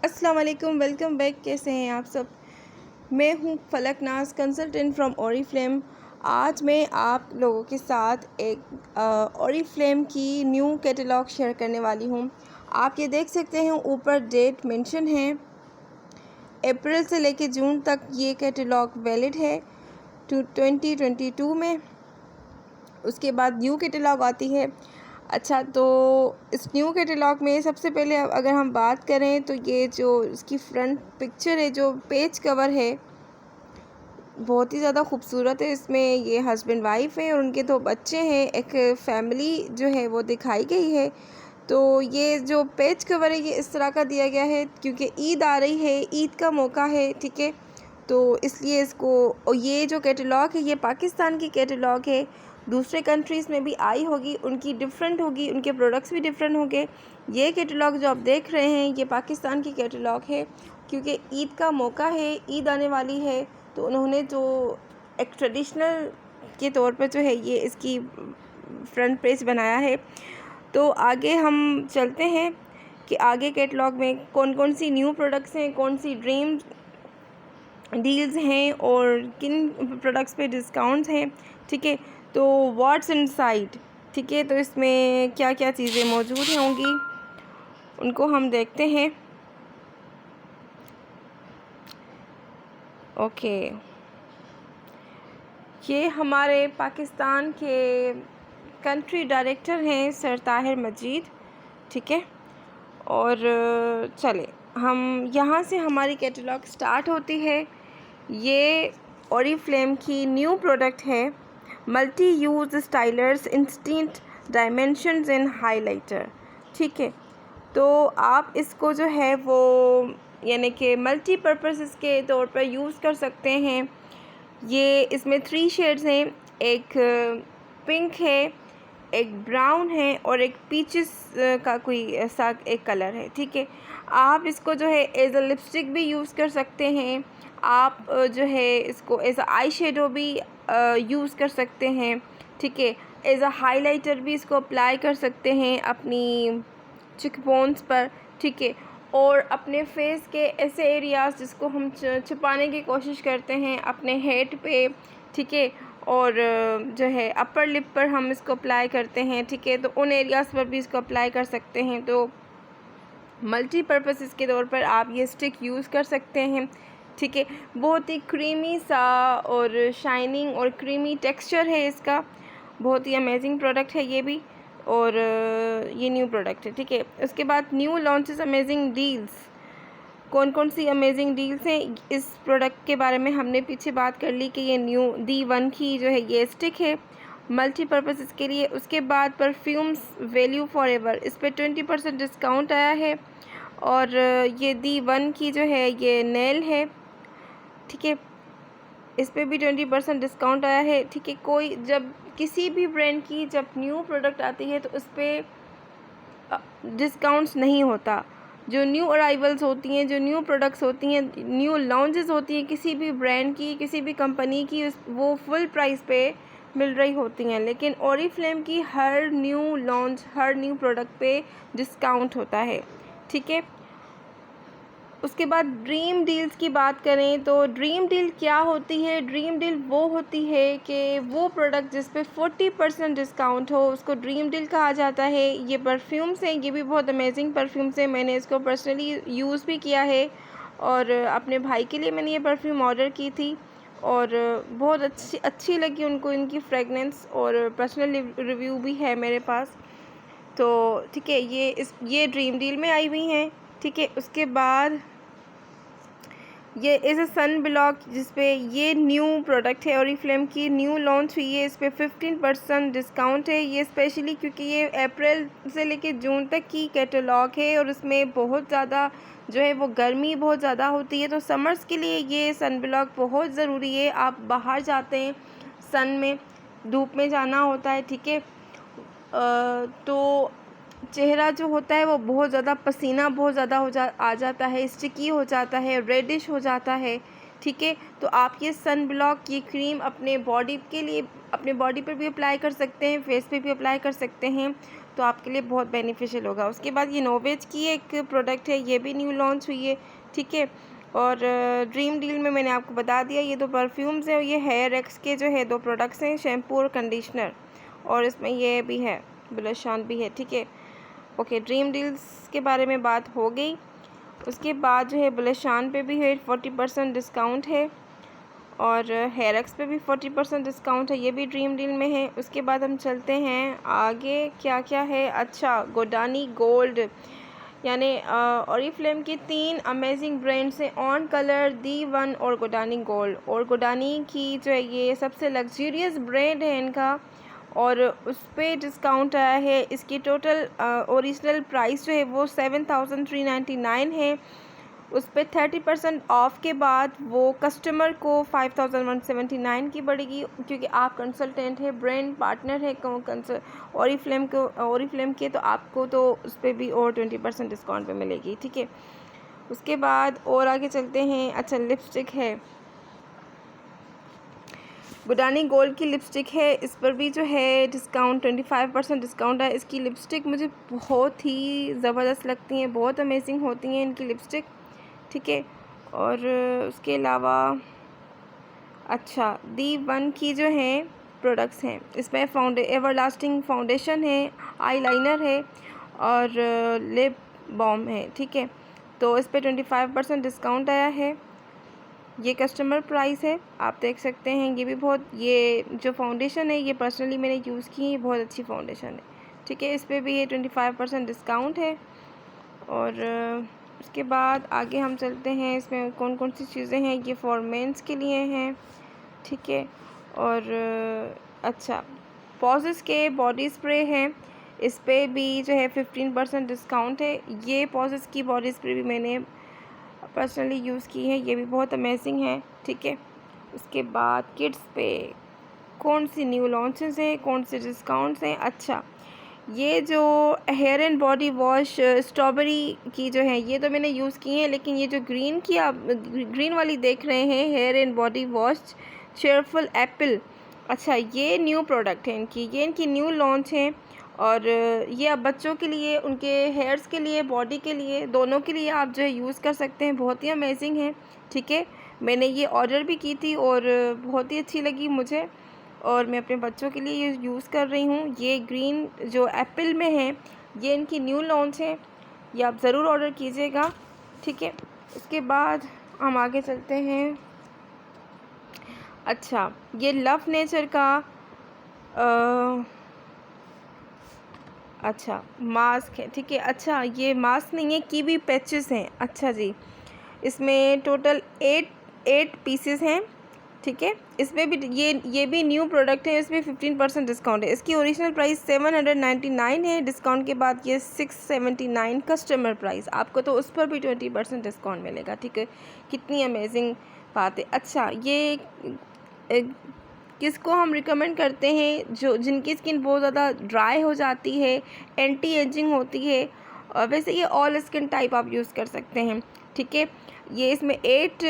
अस्सलाम वालेकुम, welcome back. कैसे हैं आप सब? मैं हूं फलक नाज, कंसल्टेंट फ्रॉम ओरिफ्लेम। आज मैं आप लोगों के साथ एक ओरिफ्लेम की न्यू कैटलॉग शेयर करने वाली हूं। आप ये देख सकते हैं, ऊपर डेट मेंशन है। अप्रैल से लेकर जून तक ये कैटलॉग वैलिड है 2022 में। उसके बाद न्यू कैटलॉग आती है। अच्छा, तो इस न्यू कैटलॉग में सबसे पहले अगर हम बात करें तो ये जो इसकी फ्रंट पिक्चर है, जो पेज कवर है, बहुत ही ज़्यादा खूबसूरत है। इसमें ये हस्बैंड वाइफ है और उनके 2 बच्चे हैं। एक फैमिली जो है वो दिखाई गई है। तो ये जो पेज कवर है ये इस तरह का दिया गया है क्योंकि ईद आ रही है, ईद का मौका है, ठीक है। तो इसलिए इसको, और ये जो कैटलॉग है ये पाकिस्तान की कैटलॉग है। दूसरे कंट्रीज़ में भी आई होगी, उनकी डिफरेंट होगी, उनके प्रोडक्ट्स भी डिफरेंट होंगे। ये कैटलॉग जो आप देख रहे हैं ये पाकिस्तान की कैटलॉग है क्योंकि ईद का मौका है, ईद आने वाली है। तो उन्होंने जो एक ट्रेडिशनल के तौर पर जो है ये इसकी फ्रंट पेज बनाया है। तो आगे हम चलते हैं कि आगे कैटलॉग में कौन कौन सी न्यू प्रोडक्ट्स हैं, कौन सी ड्रीम डील्स हैं और किन प्रोडक्ट्स पे डिस्काउंट्स हैं, ठीक है। तो व्हाट्स इनसाइड, ठीक है, तो इसमें क्या क्या चीज़ें मौजूद होंगी उनको हम देखते हैं। ओके, ये हमारे पाकिस्तान के कंट्री डायरेक्टर हैं सर ताहिर मजीद, ठीक है। और चले हम यहाँ से, हमारी कैटलॉग स्टार्ट होती है। ये ओरिफ्लेम की न्यू प्रोडक्ट है, multi use stylers instant dimensions and highlighter, ठीक है। तो आप इसको जो है वो यानी कि मल्टीपर्पज़ के तौर पर यूज़ कर सकते हैं। ये इसमें 3 शेड्स हैं, एक पिंक है, एक ब्राउन है और एक पीचेस का कोई ऐसा एक कलर है, ठीक है। आप इसको जो है एज अ लिपस्टिक भी यूज़ कर सकते हैं। आप जो है इसको एज अ आई शेडो भी यूज़ कर सकते हैं, ठीक है। एज अ हाइलाइटर भी इसको अप्लाई कर सकते हैं अपनी चिकबोन्स पर, ठीक है। और अपने फेस के ऐसे एरियाज़ जिसको हम छुपाने की कोशिश करते हैं अपने हेड पे, ठीक है, और जो है अपर लिप पर हम इसको अप्लाई करते हैं, ठीक है। तो उन एरियाज़ पर भी इसको अप्लाई कर सकते हैं। तो मल्टीपर्पज़ के तौर पर आप ये स्टिक यूज़ कर सकते हैं, ठीक है। बहुत ही क्रीमी सा और शाइनिंग और क्रीमी टेक्सचर है इसका। बहुत ही अमेजिंग प्रोडक्ट है ये भी, और ये न्यू प्रोडक्ट है, ठीक है। उसके बाद न्यू लॉन्चेस अमेजिंग डील्स। कौन कौन सी अमेजिंग डील्स हैं इस प्रोडक्ट के बारे में हमने पीछे बात कर ली कि ये न्यू D1 की जो है ये स्टिक है मल्टीपर्पज़ के लिए। उसके बाद परफ्यूम्स वैल्यू फॉर एवर, इस पर 20% डिस्काउंट आया है। और ये D1 की जो है ये नेल है, ठीक है, इस पर भी 20% डिस्काउंट आया है, ठीक है। कोई जब किसी भी ब्रांड की जब न्यू प्रोडक्ट आती है तो उस पर डिस्काउंट्स नहीं होता। जो न्यू अराइवल्स होती हैं, जो न्यू प्रोडक्ट्स होती हैं, न्यू लॉन्चेस होती हैं किसी भी ब्रांड की, किसी भी कंपनी की, वो फुल प्राइस पे मिल रही होती हैं। लेकिन ओरिफ्लेम की हर न्यू लॉन्च, हर न्यू प्रोडक्ट पे डिस्काउंट होता है, ठीक है। उसके बाद ड्रीम डील्स की बात करें तो ड्रीम डील क्या होती है? ड्रीम डील वो होती है कि वो प्रोडक्ट जिस पे 40% डिस्काउंट हो उसको ड्रीम डील कहा जाता है। ये परफ्यूम्स हैं, ये भी बहुत अमेजिंग परफ्यूम्स हैं। मैंने इसको पर्सनली यूज़ भी किया है और अपने भाई के लिए मैंने ये परफ्यूम ऑर्डर की थी और बहुत अच्छी लगी उनको इनकी फ्रेगनेंस, और पर्सनल रिव्यू भी है मेरे पास। तो ठीक है, ये ड्रीम डील में आई हुई हैं, ठीक है। उसके बाद ये इज़ अ सन ब्लॉक, जिस पे ये न्यू प्रोडक्ट है ओरिफ्लेम की, न्यू लॉन्च हुई है। इस पे 15% डिस्काउंट है। ये स्पेशली क्योंकि ये अप्रैल से लेके जून तक की कैटलॉग है और उसमें बहुत ज़्यादा जो है वो गर्मी बहुत ज़्यादा होती है। तो समर्स के लिए ये सन ब्लॉक बहुत ज़रूरी है। आप बाहर जाते हैं, सन में, धूप में जाना होता है, ठीक है, तो चेहरा जो होता है वो बहुत ज़्यादा पसीना बहुत ज़्यादा आ जाता है, स्टिकी हो जाता है, रेडिश हो जाता है, ठीक है। तो आप ये सन ब्लॉक, ये क्रीम अपने बॉडी के लिए, अपने बॉडी पर भी अप्लाई कर सकते हैं, फेस पे भी अप्लाई कर सकते हैं। तो आपके लिए बहुत बेनिफिशियल होगा। उसके बाद ये नोवेज की एक प्रोडक्ट है, ये भी न्यू लॉन्च हुई है, ठीक है। और ड्रीम डील में मैंने आपको बता दिया, ये 2 परफ्यूम्स हैं और ये हेयर एक्स के जो है 2 प्रोडक्ट्स हैं, शैम्पू और कंडीशनर, और इसमें ये भी है, ब्लश ऑन भी है, ठीक है। ओके, ड्रीम डील्स के बारे में बात हो गई। उसके बाद जो है ब्लश ऑन पे भी है 40% डिस्काउंट है, और हेयर एक्स पे भी 40% डिस्काउंट है, ये भी ड्रीम डील में है। उसके बाद हम चलते हैं आगे, क्या क्या है। अच्छा, गोडानी गोल्ड, यानी ओरिफ्लेम की 3 अमेजिंग ब्रांड्स हैं, ऑन कलर, दी वन और गोडानी गोल्ड। और गोडानी की जो है ये सबसे लग्जरियस ब्रांड है इनका, और उस पर डिस्काउंट आया है। इसकी टोटल ओरिजिनल प्राइस जो है वो 7,399 है, उस पर 30% ऑफ के बाद वो कस्टमर को 5,179 की पड़ेगी, क्योंकि आप कंसल्टेंट है, ब्रांड पार्टनर है ओरिफ्लेम के, तो आपको तो उस पर भी और 20% डिस्काउंट पे मिलेगी, ठीक है। उसके बाद और आगे चलते हैं। अच्छा, लिपस्टिक है, गोडानी गोल्ड की लिपस्टिक है, इस पर भी जो है डिस्काउंट 25% डिस्काउंट है। इसकी लिपस्टिक मुझे बहुत ही ज़बरदस्त लगती हैं, बहुत अमेजिंग होती हैं इनकी लिपस्टिक, ठीक है। और उसके अलावा अच्छा, दी वन की जो है प्रोडक्ट्स हैं, इसमें एवरलास्टिंग फाउंडेशन है, आईलाइनर है और लिप बाम है, ठीक है। तो इस पर 25% डिस्काउंट आया है, ये कस्टमर प्राइस है, आप देख सकते हैं। ये भी बहुत, ये जो फाउंडेशन है ये पर्सनली मैंने यूज़ की है, ये बहुत अच्छी फाउंडेशन है, ठीक है। इस पर भी ये 25% डिस्काउंट है। और उसके बाद आगे हम चलते हैं, इसमें कौन कौन सी चीज़ें हैं। ये फॉर मेंस के लिए हैं, ठीक है। और अच्छा, पॉजेस के बॉडी स्प्रे हैं, इस पर भी जो है 15% डिस्काउंट है। ये पॉजेस की बॉडी स्प्रे भी मैंने पर्सनली यूज़ की है, ये भी बहुत अमेजिंग है, ठीक है। उसके बाद किड्स पे कौन सी न्यू लॉन्चेस हैं, कौन से डिस्काउंट्स हैं। अच्छा, ये जो hair and body wash strawberry की जो है ये तो मैंने यूज़ की है, लेकिन ये जो ग्रीन की आप ग्रीन वाली देख रहे हैं, hair and body wash cheerful apple, अच्छा ये न्यू प्रोडक्ट है इनकी, ये इनकी न्यू लॉन्च है। और ये आप बच्चों के लिए, उनके हेयर्स के लिए, बॉडी के लिए, दोनों के लिए आप जो है यूज़ कर सकते हैं, बहुत ही अमेजिंग है, ठीक है। मैंने ये ऑर्डर भी की थी और बहुत ही अच्छी लगी मुझे, और मैं अपने बच्चों के लिए ये यूज़ कर रही हूँ। ये ग्रीन जो एप्पल में है, ये इनकी न्यू लॉन्च है, ये आप ज़रूर ऑर्डर कीजिएगा, ठीक है। उसके बाद हम आगे चलते हैं। अच्छा, ये लव नेचर का अच्छा मास्क है, ठीक है। अच्छा, ये मास्क नहीं है, कीवी पैचेस हैं, अच्छा जी। इसमें टोटल 8 पीसेस हैं, ठीक है। इसमें भी ये भी न्यू प्रोडक्ट है, इसमें 15% डिस्काउंट है। इसकी ओरिजिनल प्राइस 799 है, डिस्काउंट के बाद ये 679 कस्टमर प्राइस, आपको तो उस पर भी 20% डिस्काउंट मिलेगा, ठीक है। कितनी अमेजिंग बात है। अच्छा, ये किसको हम रिकमेंड करते हैं, जो जिनकी स्किन बहुत ज़्यादा ड्राई हो जाती है, एंटी एजिंग होती है, और वैसे ये ऑल स्किन टाइप आप यूज़ कर सकते हैं, ठीक है। ये इसमें 8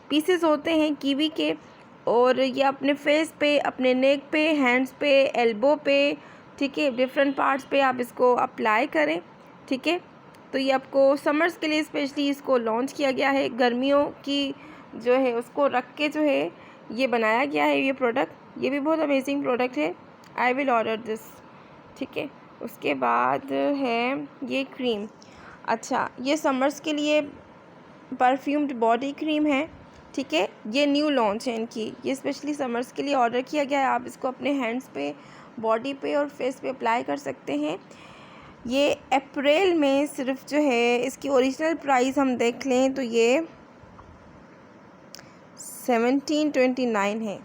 पीसेस होते हैं कीवी के, और ये अपने फेस पे, अपने नेक पे, हैंड्स पे, एल्बो पे, ठीक है, डिफरेंट पार्ट्स पे आप इसको अप्लाई करें, ठीक है। तो ये आपको समर्स के लिए स्पेशली इसको लॉन्च किया गया है, गर्मियों की जो है उसको रख के जो है ये बनाया गया है ये प्रोडक्ट, ये भी बहुत अमेजिंग प्रोडक्ट है, आई विल ऑर्डर दिस, ठीक है। उसके बाद है ये क्रीम, अच्छा ये समर्स के लिए परफ्यूम्ड बॉडी क्रीम है, ठीक है। ये न्यू लॉन्च है इनकी, ये स्पेशली समर्स के लिए ऑर्डर किया गया है। आप इसको अपने हैंड्स पे, बॉडी पे और फेस पे अप्लाई कर सकते हैं। ये अप्रैल में सिर्फ जो है, इसकी ओरिजिनल प्राइस हम देख लें तो ये 1729 है,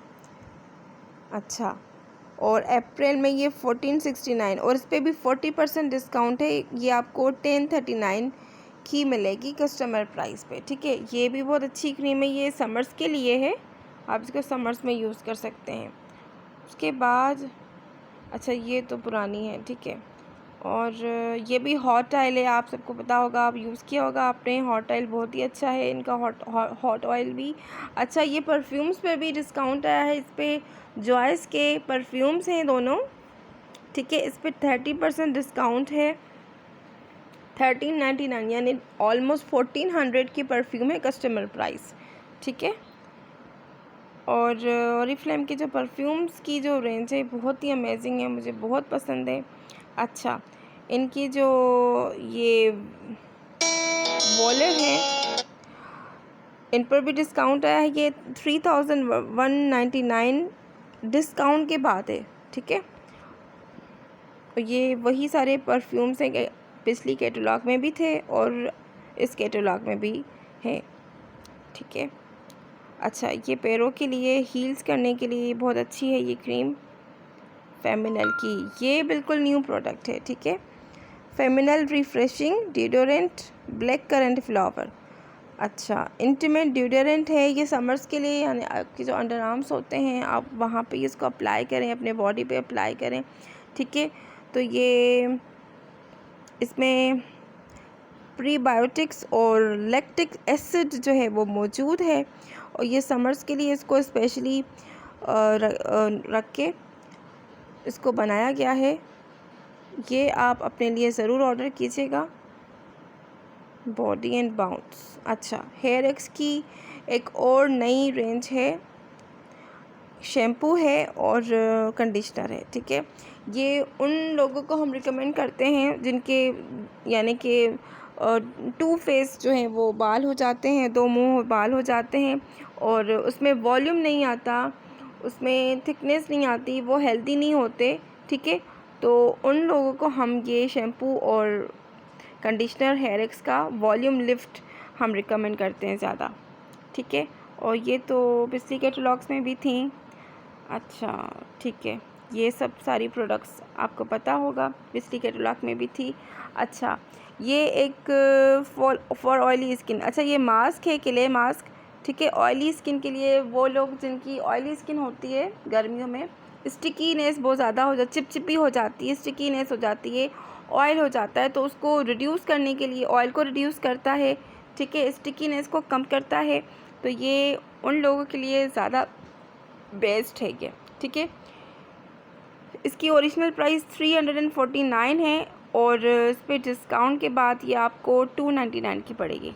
अच्छा, और अप्रैल में ये 1469, और इस पर भी 40% डिस्काउंट है, ये आपको 1039 की मिलेगी कस्टमर प्राइस पे, ठीक है। ये भी बहुत अच्छी क्रीम है, ये समर्स के लिए है, आप इसको समर्स में यूज़ कर सकते हैं। उसके बाद अच्छा, ये तो पुरानी है, ठीक है। और ये भी हॉट ऑयल है, आप सबको पता होगा, आप यूज़ किया होगा आपने, हॉट ऑयल बहुत ही अच्छा है इनका, हॉट ऑयल भी। अच्छा, ये परफ्यूम्स पे भी डिस्काउंट आया है, इस पर जॉयस के परफ्यूम्स हैं दोनों, ठीक है। इस पर 30% डिस्काउंट है, 1399 यानी ऑलमोस्ट 1400 की परफ्यूम है कस्टमर प्राइस, ठीक है। और ओरिफ्लेम की जो परफ्यूम्स की जो रेंज है बहुत ही अमेजिंग है, मुझे बहुत पसंद है। अच्छा, इनकी जो ये वॉलेट है इन पर भी डिस्काउंट आया है, ये 3199 डिस्काउंट के बाद है, ठीक है। ये वही सारे परफ्यूम्स हैं कि पिछली कैटलॉग में भी थे और इस कैटलॉग में भी है, ठीक है। अच्छा, ये पैरों के लिए हील्स करने के लिए बहुत अच्छी है ये क्रीम फेमिनल की, ये बिल्कुल न्यू प्रोडक्ट है, ठीक है। फेमिनल refreshing deodorant black currant flower. अच्छा, इंटीमेट डिओडोरेंट है, ये समर्स के लिए, यानी आपके जो अंडर आर्म्स होते हैं आप वहाँ पे इसको अप्लाई करें, अपने बॉडी पे अप्लाई करें, ठीक है। तो ये इसमें प्रीबायोटिक्स और लैक्टिक एसिड जो है वो मौजूद है और ये समर्स के लिए इसको स्पेशली रख के इसको बनाया गया है। ये आप अपने लिए ज़रूर ऑर्डर कीजिएगा। Body and bounce. अच्छा, हेयर एक्स की एक और नई रेंज है, शैम्पू है और कंडीशनर है, ठीक है। ये उन लोगों को हम रिकमेंड करते हैं जिनके यानी कि 2 फेस जो हैं वो बाल हो जाते हैं, 2 मुंह बाल हो जाते हैं और उसमें वॉल्यूम नहीं आता, उसमें थिकनेस नहीं आती, वो हेल्दी नहीं होते, ठीक है। तो उन लोगों को हम ये शैम्पू और कंडीशनर हेयर एक्स का वॉल्यूम लिफ्ट हम रिकमेंड करते हैं ज़्यादा, ठीक है। और ये तो पिछली कैटलॉग्स में भी थी। अच्छा, ठीक है, ये सब सारी प्रोडक्ट्स आपको पता होगा, पिछली कैटलॉग में भी थी। अच्छा, ये एक फॉर ऑयली स्किन। अच्छा, ये मास्क है, क्ले मास्क, ठीक है। ऑयली स्किन के लिए, वो लोग जिनकी ऑयली स्किन होती है गर्मियों में, स्टिकीनेस बहुत ज़्यादा हो जाती, चिपचिपी हो जाती है, स्टिकीनेस हो जाती है, ऑयल हो जाता है, तो उसको रिड्यूस करने के लिए, ऑयल को रिड्यूस करता है, ठीक है, स्टिकीनेस को कम करता है, तो ये उन लोगों के लिए ज़्यादा बेस्ट है ये, ठीक है। इसकी ओरिजिनल प्राइस 349 है और इस पर डिस्काउंट के बाद ये आपको 299 की पड़ेगी।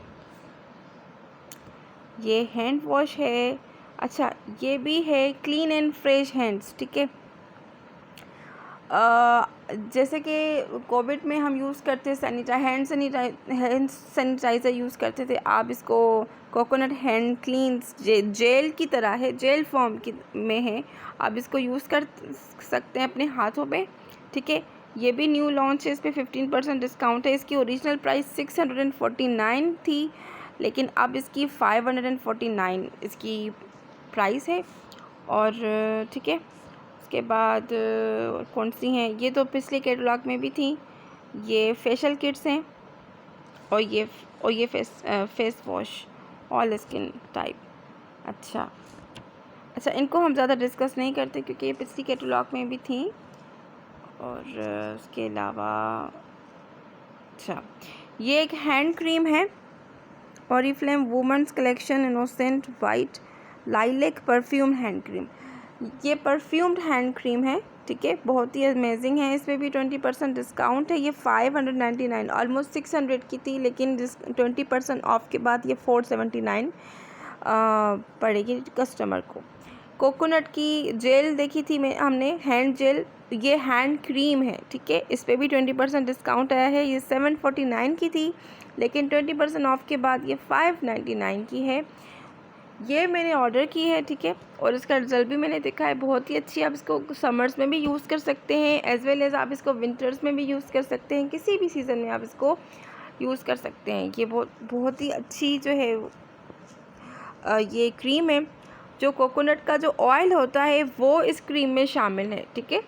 ये हैंड वॉश है। अच्छा, ये भी है क्लीन एंड फ्रेश हैंड्स, ठीक है। जैसे कि कोविड में हम यूज़ करते हैंड सैनिटाइज़र यूज़ करते थे, आप इसको कोकोनट हैंड क्लीन्स जेल की तरह है, जेल फॉर्म की में है, आप इसको यूज़ कर सकते हैं अपने हाथों पे, ठीक है। ये भी न्यू लॉन्च है, इस पर 15% डिस्काउंट है। इसकी ओरिजिनल प्राइस 649 थी, लेकिन अब इसकी 549 इसकी प्राइस है। और ठीक है, उसके बाद कौन सी हैं, ये तो पिछले कैटलॉग में भी थी, ये फेशियल किट्स हैं और ये face wash all skin type. अच्छा, इनको हम ज़्यादा डिस्कस नहीं करते क्योंकि ये पिछली कैटलॉग में भी थी। और उसके अलावा अच्छा, ये एक हैंड क्रीम है, Oriflame women's collection innocent white lilac perfume hand cream. ये परफ्यूम्ड हैंड क्रीम है, ठीक है, बहुत ही अमेजिंग है। इसमें भी 20% डिस्काउंट है। ये 599 ऑलमोस्ट 600 की थी, लेकिन 20% ऑफ के बाद ये 479 पड़ेगी कस्टमर को। कोकोनट की जेल देखी थी हमने, हैंड जेल, ये हैंड क्रीम है, ठीक है। इस पर भी 20% डिस्काउंट आया है। ये 749 की थी, लेकिन 20% ऑफ के बाद ये 599 की है। ये मैंने ऑर्डर की है, ठीक है, और इसका रिज़ल्ट भी मैंने देखा है, बहुत ही अच्छी है। आप इसको समर्स में भी यूज़ कर सकते हैं, एज़ वेल एज़ आप इसको विंटर्स में भी यूज़ कर सकते हैं, किसी भी सीज़न में आप इसको यूज़ कर सकते हैं। ये बहुत ही अच्छी जो है ये क्रीम है। जो कोकोनट का जो ऑयल होता है वो इस क्रीम में शामिल है, ठीक है,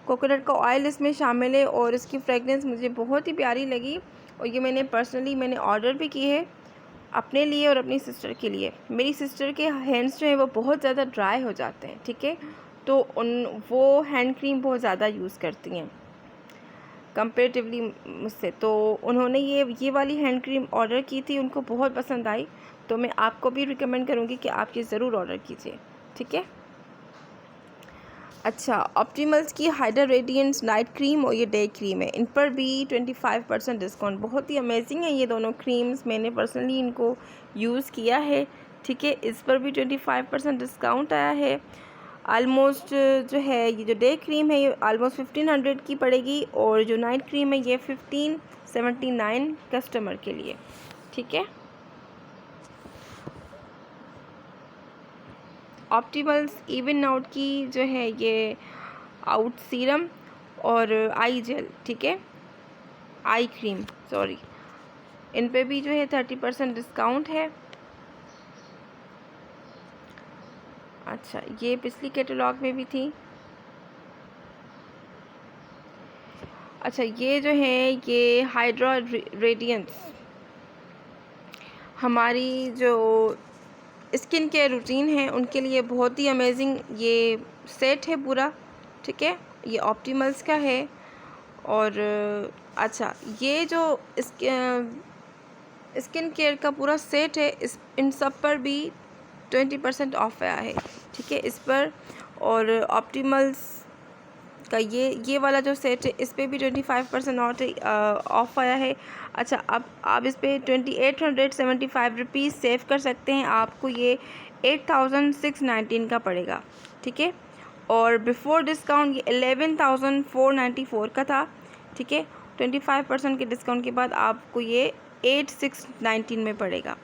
कोकोनट का ऑयल इसमें शामिल है और इसकी फ्रेगरेंस मुझे बहुत ही प्यारी लगी और ये मैंने ऑर्डर भी की है अपने लिए और अपनी सिस्टर के लिए। मेरी सिस्टर के हैंड्स जो है वो बहुत ज़्यादा ड्राई हो जाते हैं, ठीक है, तो वो हैंड क्रीम बहुत ज़्यादा यूज़ करती हैं कंपेरेटिवली मुझसे, तो उन्होंने ये वाली हैंड क्रीम ऑर्डर की थी, उनको बहुत पसंद आई, तो मैं आपको भी रिकमेंड करूँगी कि आप ये ज़रूर ऑर्डर कीजिए, ठीक है। अच्छा, ऑप्टिमल्स की हाइड्रा रेडियंस नाइट क्रीम और ये डे क्रीम है, इन पर भी 25% डिस्काउंट। बहुत ही अमेजिंग है ये दोनों क्रीम्स, मैंने पर्सनली इनको यूज़ किया है। ठीक है, इस पर भी 25% डिस्काउंट आया है। आलमोस्ट जो है ये जो डे क्रीम है ये आलमोस्ट 1500 की पड़ेगी, और जो नाइट क्रीम है ये 1579 कस्टमर के लिए। ठीक है, ऑप्टिमल्स इवन आउट की जो है ये आउट सीरम और आई जेल, ठीक है, आई क्रीम सॉरी, इन पे भी जो है 30% डिस्काउंट है। अच्छा, ये पिछली कैटलॉग में भी थी। अच्छा, ये जो है ये हाइड्रा रेडियंस हमारी जो स्किन केयर रूटीन है उनके लिए बहुत ही अमेजिंग ये सेट है पूरा। ठीक है, ये ऑप्टिमल्स का है। और अच्छा, ये जो स्किन केयर का पूरा सेट है, इन सब पर भी 20% ऑफ आया है। ठीक है, इस पर और ऑप्टिमल्स का ये वाला जो सेट है इस पर भी 25% ऑफ आया है। अच्छा, अब आप इस पर 2875 रुपीज़ सेव कर सकते हैं। आपको ये 8619 का पड़ेगा। ठीक है, और बिफोर डिस्काउंट ये 11494 का था। ठीक है, 25% के डिस्काउंट के बाद आपको ये 8619 में पड़ेगा।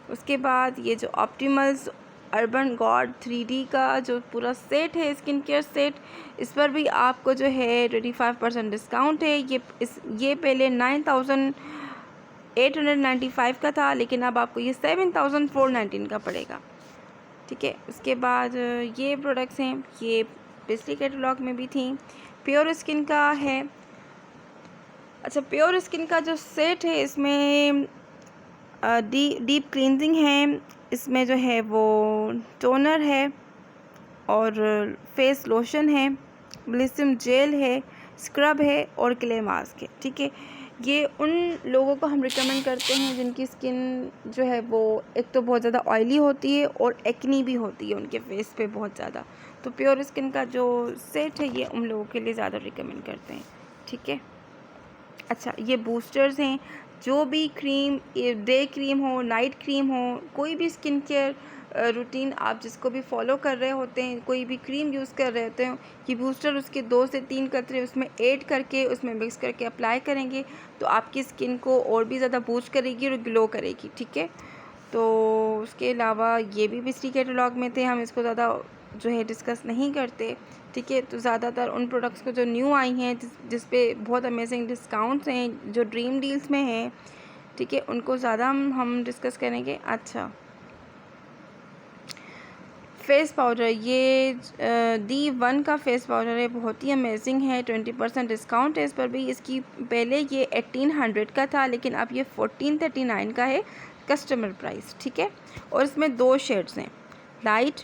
उसके बाद ये जो ऑप्टिमल्स अर्बन गॉड 3D का जो पूरा सेट है, स्किन केयर सेट, इस पर भी आपको जो है 25% डिस्काउंट है। ये पहले 9895 का था, लेकिन अब आपको ये 7419 का पड़ेगा। ठीक है, उसके बाद ये प्रोडक्ट्स हैं, ये पिछली कैटलॉग में भी थी। प्योर स्किन का है। अच्छा, प्योर स्किन का जो सेट है इसमें डीप क्लींजिंग है, इसमें जो है वो टोनर है और फेस लोशन है, ब्लिसम जेल है, स्क्रब है और क्ले मास्क है। ठीक है, ये उन लोगों को हम रिकमेंड करते हैं जिनकी स्किन जो है वो एक तो बहुत ज़्यादा ऑयली होती है और एक्नी भी होती है उनके फेस पे बहुत ज़्यादा। तो प्योर स्किन का जो सेट है ये उन लोगों के लिए ज़्यादा रिकमेंड करते हैं। ठीक है, अच्छा, ये बूस्टर्स हैं। जो भी क्रीम, डे क्रीम हो, नाइट क्रीम हो, कोई भी स्किन केयर रूटीन आप जिसको भी फॉलो कर रहे होते हैं, कोई भी क्रीम यूज़ कर रहे होते हैं, ये बूस्टर उसके 2 से 3 कतरे उसमें ऐड करके उसमें मिक्स करके अप्लाई करेंगे तो आपकी स्किन को और भी ज़्यादा बूस्ट करेगी और ग्लो करेगी। ठीक है, तो उसके अलावा ये भी पिछली कैटलॉग में थे, हम इसको ज़्यादा जो है डिस्कस नहीं करते। ठीक है, तो ज़्यादातर उन प्रोडक्ट्स को जो न्यू आई हैं जिस पे बहुत अमेजिंग डिस्काउंट्स हैं, जो ड्रीम डील्स में हैं, ठीक है, उनको ज़्यादा हम डिस्कस करेंगे। अच्छा, फेस पाउडर, ये D1 का फेस पाउडर है, बहुत ही अमेजिंग है। 20% डिस्काउंट है इस पर भी। इसकी पहले ये 1800 का था, लेकिन अब ये 1439 का है कस्टमर प्राइस। ठीक है, और इसमें 2 शेड्स हैं, लाइट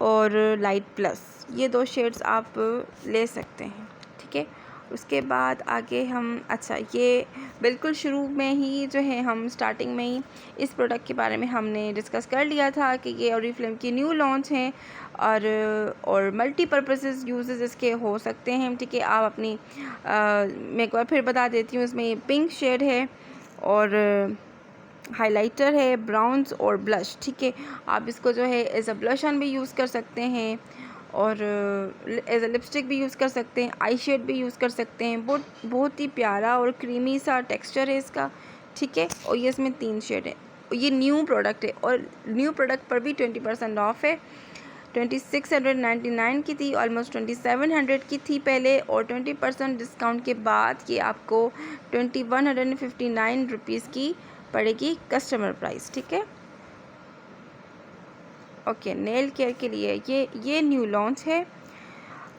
और लाइट प्लस, ये 2 शेड्स आप ले सकते हैं। ठीक है, उसके बाद आगे हम, अच्छा, ये बिल्कुल शुरू में ही जो है हम स्टार्टिंग में ही इस प्रोडक्ट के बारे में हमने डिस्कस कर लिया था कि ये ओरिफ्लेम की न्यू लॉन्च है और मल्टीपर्पसेस यूजेस इसके हो सकते हैं। ठीक है, आप अपनी मैं एक बार फिर बता देती हूँ, इसमें पिंक शेड है और हाइलाइटर है, ब्राउन्स और ब्लश। ठीक है, आप इसको जो है एज अ ब्लश ऑन भी यूज़ कर सकते हैं और एज अ लिपस्टिक भी यूज़ कर सकते हैं, आई शेड भी यूज़ कर सकते हैं। बहुत ही प्यारा और क्रीमी सा टेक्सचर है इसका। ठीक है, और ये इसमें 3 शेड है। ये न्यू प्रोडक्ट है और न्यू प्रोडक्ट पर भी 20% ऑफ है। 2699 की थी, ऑलमोस्ट 2700 की थी पहले, और 20% डिस्काउंट के बाद ये आपको 2159 रुपीज़ की पड़ेगी कस्टमर प्राइस। ठीक है, ओके, नेल केयर के लिए ये न्यू लॉन्च है,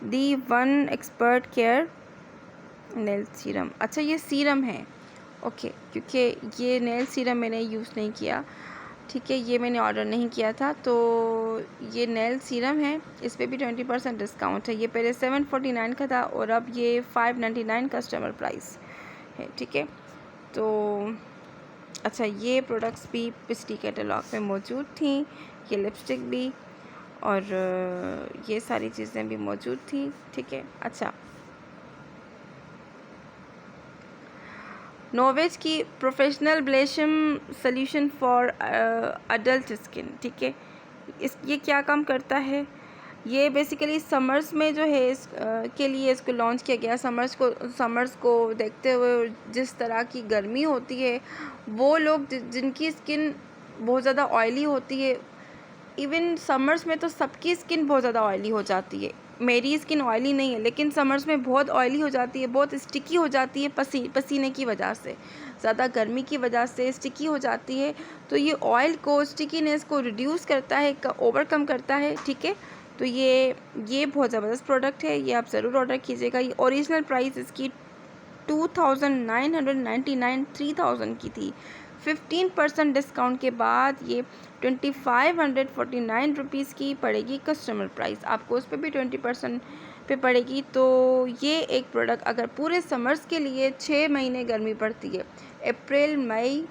D1 expert care nail serum. अच्छा, ये सीरम है, ओके, क्योंकि ये नेल सीरम मैंने यूज़ नहीं किया। ठीक है, ये मैंने ऑर्डर नहीं किया था, तो ये नेल सीरम है, इस पर भी 20% डिस्काउंट है। ये पहले 749 का था और अब ये 599 कस्टमर प्राइस है। ठीक है, तो अच्छा, ये प्रोडक्ट्स भी पिछली कैटलॉग में मौजूद थी, ये लिपस्टिक भी, और ये सारी चीज़ें भी मौजूद थी, ठीक है। अच्छा, नोवेज की professional blemish solution for adult skin, ठीक है। ये क्या काम करता है? ये बेसिकली समर्स में जो है के लिए इसको लॉन्च किया गया। समर्स को देखते हुए, जिस तरह की गर्मी होती है, वो लोग जिनकी स्किन बहुत ज़्यादा ऑयली होती है, इवन समर्स में तो सबकी स्किन बहुत ज़्यादा ऑयली हो जाती है। मेरी स्किन ऑयली नहीं है, लेकिन समर्स में बहुत ऑयली हो जाती है, बहुत स्टिकी हो जाती है पसीने की वजह से, ज़्यादा गर्मी की वजह से स्टिकी हो जाती है। तो ये ऑयल को, स्टिकीनेस को रिड्यूस करता है, ओवरकम करता है, ठीक है। तो ये बहुत ज़बरदस्त प्रोडक्ट है, ये आप ज़रूर ऑर्डर कीजिएगा। ये ओरिजिनल प्राइस इसकी 2999 3000 की थी। 15% डिस्काउंट के बाद ये 2549 रुपीज़ की पड़ेगी कस्टमर प्राइस। आपको उस पर भी 20% पे पड़ेगी। तो ये एक प्रोडक्ट अगर पूरे समर्स के लिए 6 महीने गर्मी पड़ती है, अप्रैल, मई,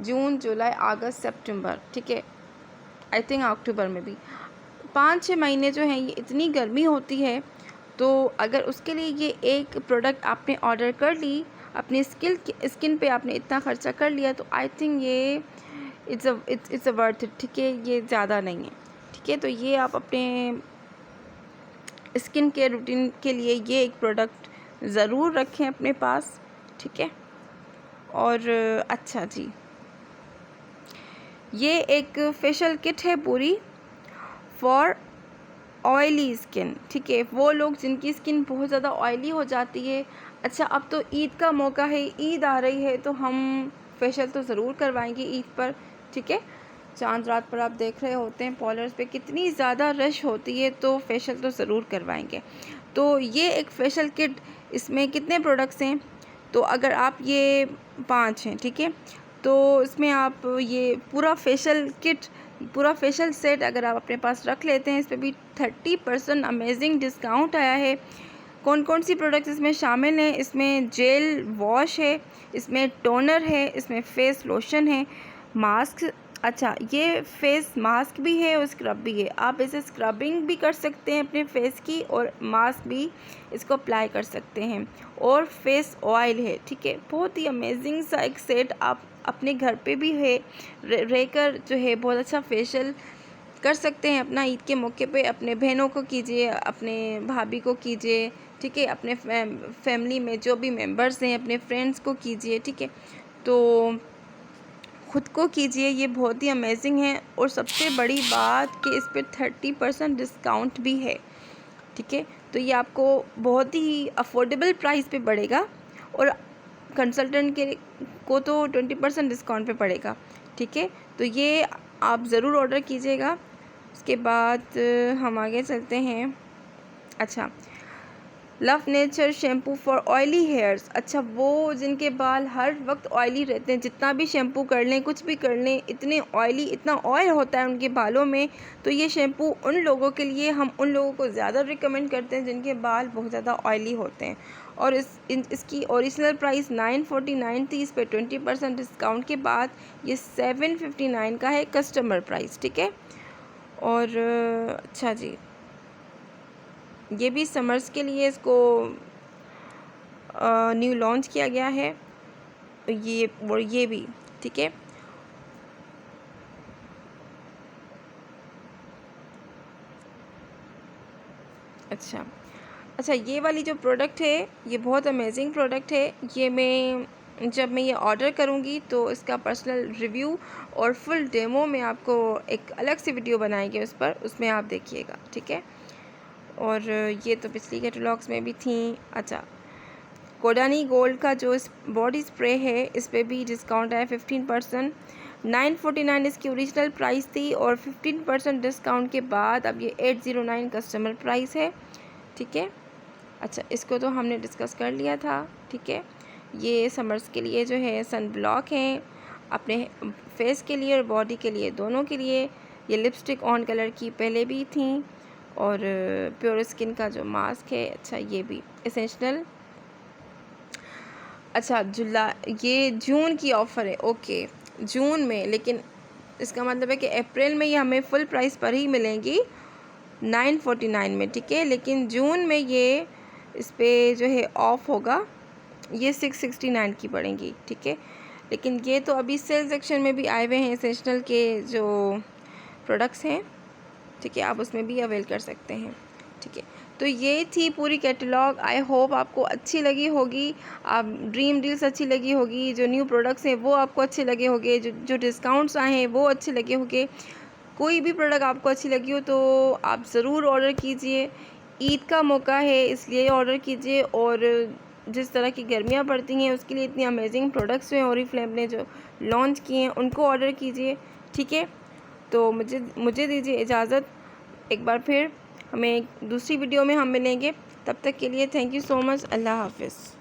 जून, जुलाई, अगस्त, सितंबर, ठीक है, आई थिंक अक्टूबर में भी 5-6 महीने जो हैं ये इतनी गर्मी होती है। तो अगर उसके लिए ये एक प्रोडक्ट आपने ऑर्डर कर ली, अपनी स्किन पे आपने इतना ख़र्चा कर लिया, तो आई थिंक ये इट्स अ वर्थ इट, ठीक है। ये ज़्यादा नहीं है, ठीक है। तो ये आप अपने स्किन केयर रूटीन के लिए ये एक प्रोडक्ट ज़रूर रखें अपने पास, ठीक है। और अच्छा जी, ये एक फेशियल किट है पूरी फॉर ऑयली स्किन, ठीक है। वो लोग जिनकी स्किन बहुत ज़्यादा ऑयली हो जाती है। अच्छा, अब तो ईद का मौका है, ईद आ रही है, तो हम फेशियल तो ज़रूर करवाएंगे ईद पर, ठीक है। चांद रात पर आप देख रहे होते हैं पार्लर्स पे कितनी ज़्यादा रश होती है, तो फेशियल तो ज़रूर करवाएंगे। तो ये एक फेशियल किट, इसमें कितने प्रोडक्ट्स हैं? तो अगर आप ये 5 हैं, ठीक है, तो इसमें आप ये पूरा फेशियल किट, पूरा फेशियल सेट अगर आप अपने पास रख लेते हैं, इस पर भी 30% अमेजिंग डिस्काउंट आया है। कौन कौन सी प्रोडक्ट्स इसमें शामिल हैं? इसमें जेल वॉश है, इसमें टोनर है, इसमें फेस लोशन है, मास्क। अच्छा, ये फेस मास्क भी है और स्क्रब भी है। आप इसे स्क्रबिंग भी कर सकते हैं अपने फेस की, और मास्क भी इसको अप्लाई कर सकते हैं, और फेस ऑयल है, ठीक है। बहुत ही अमेजिंग सा एक सेट आप अपने घर पे भी है रहकर जो है बहुत अच्छा फेशियल कर सकते हैं अपना ईद के मौके पे। अपने बहनों को कीजिए, अपने भाभी को कीजिए, ठीक है, अपने फैमिली में जो भी मेंबर्स हैं, अपने फ्रेंड्स को कीजिए, ठीक है। तो ख़ुद को कीजिए, ये बहुत ही अमेजिंग है। और सबसे बड़ी बात कि इस पर 30% डिस्काउंट भी है, ठीक है। तो ये आपको बहुत ही अफोर्डेबल प्राइस पे पड़ेगा, और कंसल्टेंट के को तो 20% डिस्काउंट पे पड़ेगा, ठीक है। तो ये आप ज़रूर ऑर्डर कीजिएगा। उसके बाद हम आगे चलते हैं। अच्छा, love nature shampoo for oily hairs. अच्छा, वो जिनके बाल हर वक्त ऑयली रहते हैं, जितना भी शैम्पू कर लें, कुछ भी कर लें, इतने ऑयली, इतना ऑयल होता है उनके बालों में, तो ये शैम्पू उन लोगों के लिए, हम उन लोगों को ज़्यादा रिकमेंड करते हैं जिनके बाल बहुत ज़्यादा ऑयली होते हैं। और इसकी ओरिजिनल प्राइस 949 थी, इस पर 20% डिस्काउंट के बाद ये 759 का है कस्टमर प्राइस, ठीक है। और अच्छा जी, ये भी समर्स के लिए इसको न्यू लॉन्च किया गया है, ये भी, ठीक है। अच्छा, ये वाली जो प्रोडक्ट है ये बहुत अमेजिंग प्रोडक्ट है। ये जब मैं ये ऑर्डर करूँगी तो इसका पर्सनल रिव्यू और फुल डेमो में आपको एक अलग से वीडियो बनाएंगे उस पर, उसमें आप देखिएगा, ठीक है। और ये तो पिछली कैटलॉग्स में भी थी। अच्छा, कोडानी गोल्ड का जो बॉडी स्प्रे है, इस पर भी डिस्काउंट है 15%। 949 इसकी ओरिजिनल प्राइस थी, और 15% डिस्काउंट के बाद अब ये 809 कस्टमर प्राइस है, ठीक है। अच्छा, इसको तो हमने डिस्कस कर लिया था, ठीक है। ये समर्स के लिए जो है सन ब्लॉक हैं, अपने फेस के लिए और बॉडी के लिए, दोनों के लिए। ये लिपस्टिक ऑन कलर की पहले भी थी, और प्योर स्किन का जो मास्क है, अच्छा ये भी एसेंशियल। अच्छा, ये जून की ऑफ़र है, ओके, जून में, लेकिन इसका मतलब है कि अप्रैल में ये हमें फुल प्राइस पर ही मिलेंगी 949 में, ठीक है। लेकिन जून में ये इस पर जो है ऑफ होगा, ये 669 की पड़ेंगी, ठीक है। लेकिन ये तो अभी सेल सेक्शन में भी आए हुए हैं, एसेंशियल के जो प्रोडक्ट्स हैं, ठीक है, आप उसमें भी अवेल कर सकते हैं, ठीक है। तो ये थी पूरी कैटलॉग। आई होप आपको अच्छी लगी होगी, आप ड्रीम डील्स अच्छी लगी होगी, जो न्यू प्रोडक्ट्स हैं वो आपको अच्छे लगे होंगे, जो डिस्काउंट्स आए हैं वो अच्छे लगे होंगे। कोई भी प्रोडक्ट आपको अच्छी लगी हो तो आप ज़रूर ऑर्डर कीजिए। ईद का मौका है इसलिए ऑर्डर कीजिए, और जिस तरह की गर्मियाँ पड़ती हैं उसके लिए इतनी अमेजिंग प्रोडक्ट्स जो हैं ओरिफ्लेम ने जो लॉन्च किए हैं उनको ऑर्डर कीजिए, ठीक है। तो मुझे दीजिए इजाज़त। एक बार फिर हमें दूसरी वीडियो में हम मिलेंगे, तब तक के लिए थैंक यू सो मच। अल्लाह हाफ़िज़।